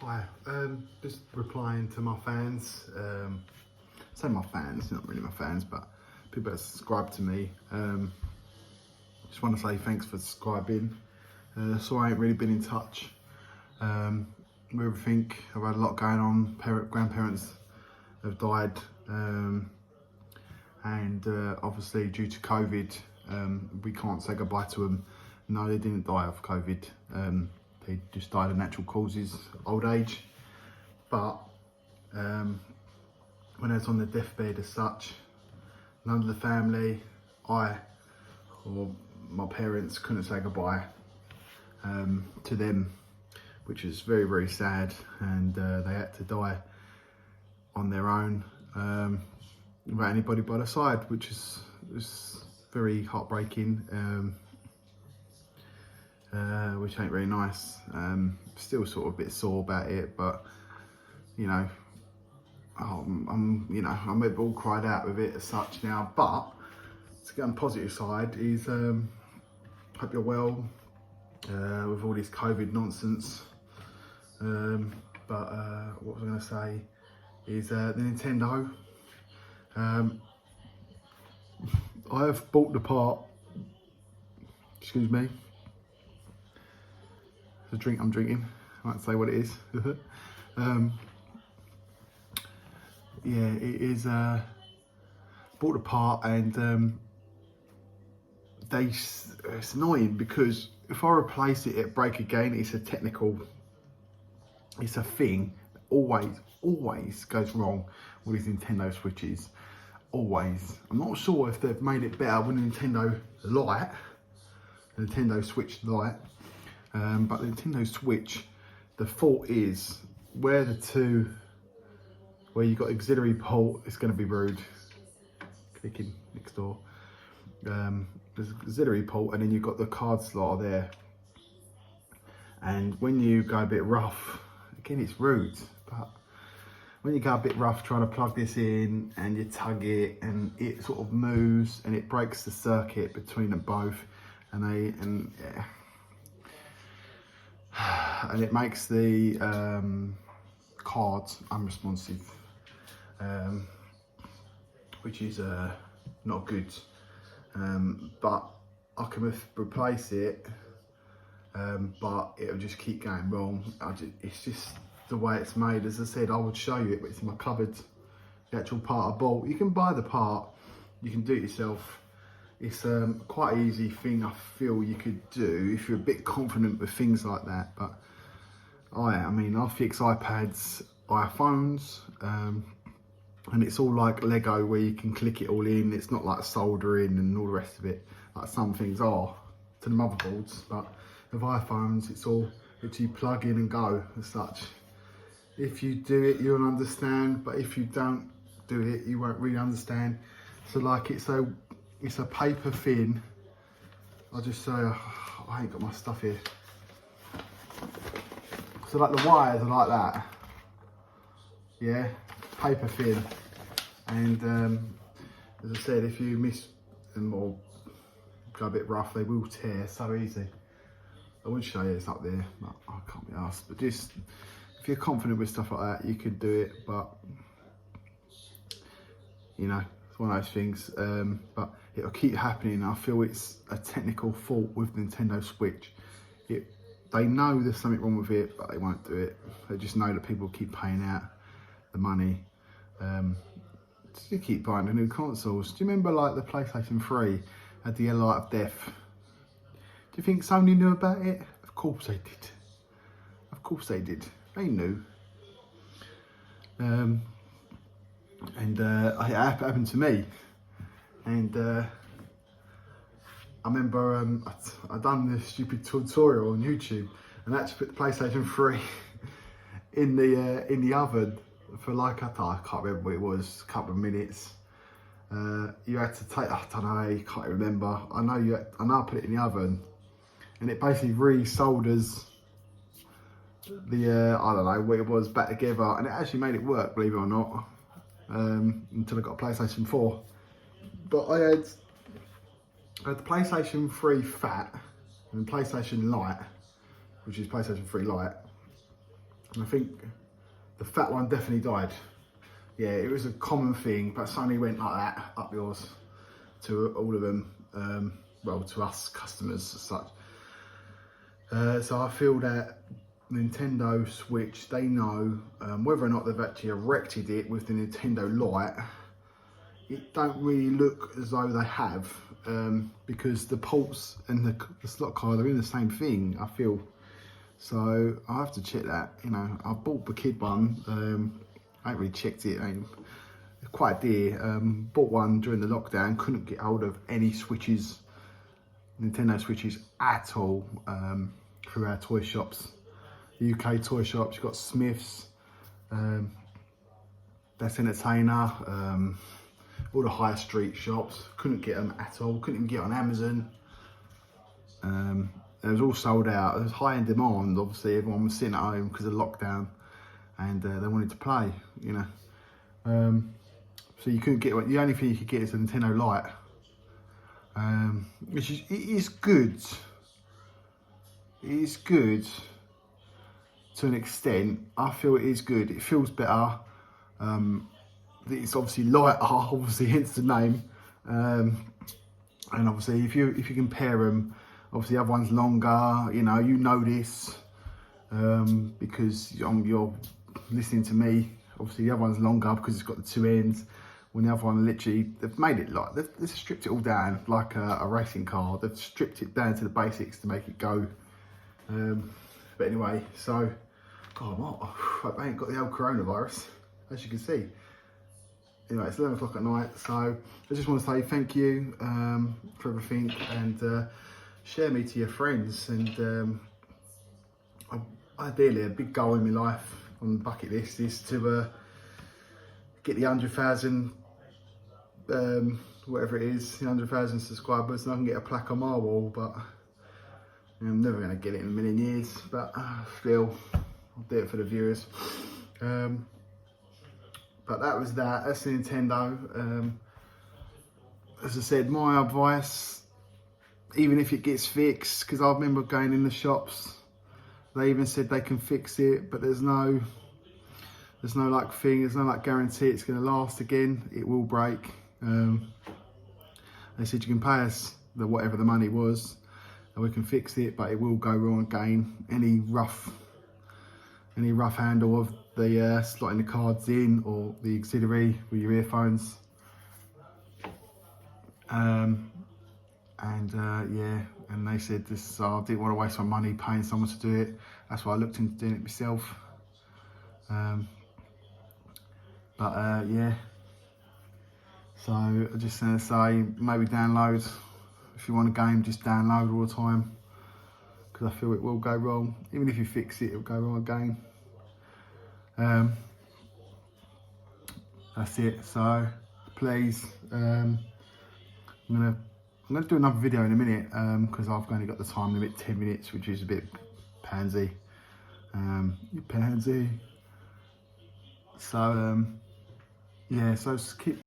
Hi, just replying to my fans. Say my fans, not really my fans, but people that subscribe to me. Just want to say thanks for subscribing. Sorry I ain't really been in touch with everything. I've had a lot going on. Grandparents have died, and obviously due to COVID, we can't say goodbye to them. No, they didn't die of COVID. They just died of natural causes, old age. But when I was on the deathbed as such, none of the family, I or my parents couldn't say goodbye to them, which is very, very sad. And they had to die on their own without anybody by their side, which is very heartbreaking. Which ain't very nice. Still sort of a bit sore about it, but you know, I'm all cried out with it as such now. But to get on the positive side is, hope you're well with all this COVID nonsense. But what was I going to say is the Nintendo. I have bought the part. Excuse me. The drink I'm drinking, I won't say what it is. Yeah, it is bought apart, and it's annoying because if I replace it, it'll break again. It's a thing that always goes wrong with these Nintendo Switches. Always. I'm not sure if they've made it better with Nintendo Lite, the Nintendo Switch Lite. But the Nintendo Switch, the fault is where you got auxiliary port, it's going to be rude. Clicking next door. There's auxiliary port, and then you've got the card slot there. And when you go a bit rough, again, it's rude, but when you go a bit rough trying to plug this in and you tug it and it sort of moves and it breaks the circuit between them both, and it makes the cards unresponsive, which is not good. But I can replace it, but it'll just keep going wrong. It's just the way it's made. As I said, I would show you it, but it's in my cupboard. The actual part I bought. You can buy the part, you can do it yourself. It's quite an easy thing I feel you could do if you're a bit confident with things like that. But I fix iPads, iPhones, and it's all like Lego where you can click it all in. It's not like soldering and all the rest of it, like some things are to the motherboards. But with iPhones, it's all that you plug in and go as such. If you do it, you'll understand, but if you don't do it, you won't really understand. So like it's a paper thin. I'll just say, I ain't got my stuff here. So like the wires are like that. Yeah, paper thin. And as I said, if you miss them or go a bit rough, they will tear so easy. I would show you it's up there, but I can't be asked. But just, if you're confident with stuff like that, you could do it, but you know, one of those things, but it'll keep happening. I feel it's a technical fault with Nintendo Switch. They know there's something wrong with it, but they won't do it. They just know that people keep paying out the money to keep buying the new consoles. Do you remember like the PlayStation 3 had the Light of Death? Do you think Sony knew about it? Of course they did. Of course they did. They knew. And it happened to me, and I remember I done this stupid tutorial on YouTube, and I actually put the PlayStation 3 in the oven for like I can't remember what it was, a couple of minutes. You had to take, I don't know, you can't remember. I know I put it in the oven, and it basically re-solders the I don't know what it was back together, and it actually made it work, believe it or not. Until I got a PlayStation 4. But I had the PlayStation 3 Fat and PlayStation Lite, which is PlayStation 3 Lite, And I think the fat one definitely died. Yeah, it was a common thing, but suddenly went like that up yours to all of them. Well, to us customers as such. So I feel that Nintendo Switch, they know whether or not they've actually erected it with the Nintendo Lite. It don't really look as though they have, because the ports and the slot card are in the same thing, I feel. So I have to check that. You know, I bought the kid one. I ain't really checked it. Quite dear. Bought one during the lockdown. Couldn't get hold of any Switches, Nintendo Switches at all, through our toy shops. UK toy shops. You've got Smiths, Best Entertainer, all the high street shops. Couldn't get them at all. Couldn't even get on Amazon. It was all sold out. It was high in demand. Obviously, everyone was sitting at home because of lockdown, and they wanted to play. You know, so you couldn't get. The only thing you could get is a Nintendo Lite, which is, it is good. It is good to an extent. I feel it is good. It feels better. It's obviously lighter, obviously hence the name. And obviously, if you compare them, obviously the other one's longer. You know this because you're listening to me. Obviously, the other one's longer because it's got the two ends. When the other one, literally, they've made it like they've stripped it all down like a racing car. They've stripped it down to the basics to make it go. But anyway, so I ain't got the old coronavirus, as you can see. Anyway, it's 11 o'clock at night, so I just want to say thank you for everything, and share me to your friends. And ideally, a big goal in my life on the bucket list is to get the 100,000, whatever it is, the 100,000 subscribers, and I can get a plaque on my wall. But I'm never going to get it in a million years, but still, I'll do it for the viewers. But that's the Nintendo. As I said, my advice, even if it gets fixed, because I remember going in the shops, they even said they can fix it, but there's no like thing, there's no like guarantee it's going to last again. It will break. They said you can pay us whatever the money was, and we can fix it, but it will go wrong again. Any rough handle of the slotting the cards in, or the auxiliary with your earphones. Yeah, and they said this, so I didn't want to waste my money paying someone to do it. That's why I looked into doing it myself. Yeah, so I just want to say, maybe download, if you want a game, just download all the time, because I feel it will go wrong. Even if you fix it, it'll go wrong again. That's it. So please, I'm gonna do another video in a minute, because I've only got the time limit 10 minutes, which is a bit pansy. You pansy. So yeah, so keep